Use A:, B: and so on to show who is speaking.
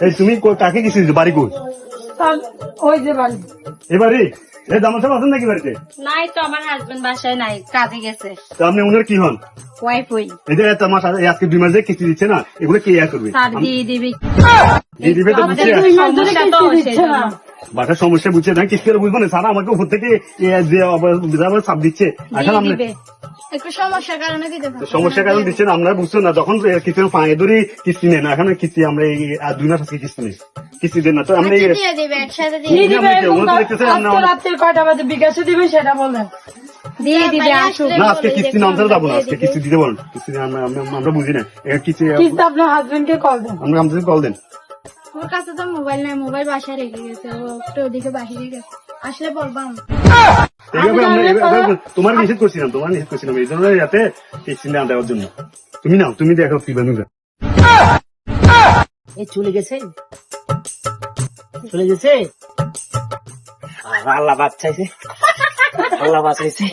A: এই তুমি কাকে কিছু বাড়ি কই?
B: ওই যে বাড়ি
A: এবারে এই জামাল সাহেব আছেন নাকি বাড়িতে?
C: নাই তো, আমার হাজবেন্ড বাসায় নাই, কাজে গেছে।
A: তো আপনি ওনার কি হন?
C: ওয়াইফ হই।
A: এই যে এত মাস আজকে 2 মাস যে কিস্তি দিচ্ছে না, এগুলো কে ইয়া করবে?
C: স্যার দিয়ে দিবি।
A: দিয়ে দিবে তো বুঝছে।
C: সমস্যা তো
B: দিচ্ছে না।
A: বাসার সমস্যা বুঝছে না, কিস্তি বুঝবো না। সারা আমাকে উপর থেকে চাপ দিচ্ছে। এখন আপনি
C: দিবে।
D: একটু সমস্যার কারণে দিতে পারবো।
A: সমস্যার কারণ দিচ্ছেন, আপনারা বুঝছেন না। যখন কিস্তি পায়ে ধরি কিস্তি নেন, এখন কিস্তি আমরা এই 2 মাস আজকে কিস্তি নেই, কিস্তি দেন না। তো আপনি
D: আচ্ছা, দিয়ে দিবে একসাথে দিয়ে
B: দিয়ে
D: দিবে।
B: দিবে এবং
A: ওগুলো তো দেখতেছেন
B: আজকে
A: আমরা-
B: রাত্রে কয়টা বাজে বিকাশে দিবে সেটা বলেন।
C: দিয়ে দিবে, আসুক।
A: না আজকে কিস্তি না আমরা যাবো না, আজকে কিস্তি দিতে বলুন। কিস্তি আমরা বুঝি না কিস্তি।
B: কিন্তু আপনার হাজবেন্ড কে কল দেন।
A: আমরা আমাদের কল দেন।
D: ওর কাছে তো মোবাইল নাই, মোবাইল বাসায় রেখে গেছে, ও একটু ওদিকে বাহিরে গেছে, আসলে বলবো আমি।
A: তোমার নিষেধ করছিলাম, এই জন্য যাতে কিস্তি না দেওয়ার জন্য। তুমি নাও, তুমি দেখো কি বানুরা।
E: এই চলে গেছে, চলে গেছে। আল্লাহ বাঁচাইছে, আল্লাহ বাঁচাইছে।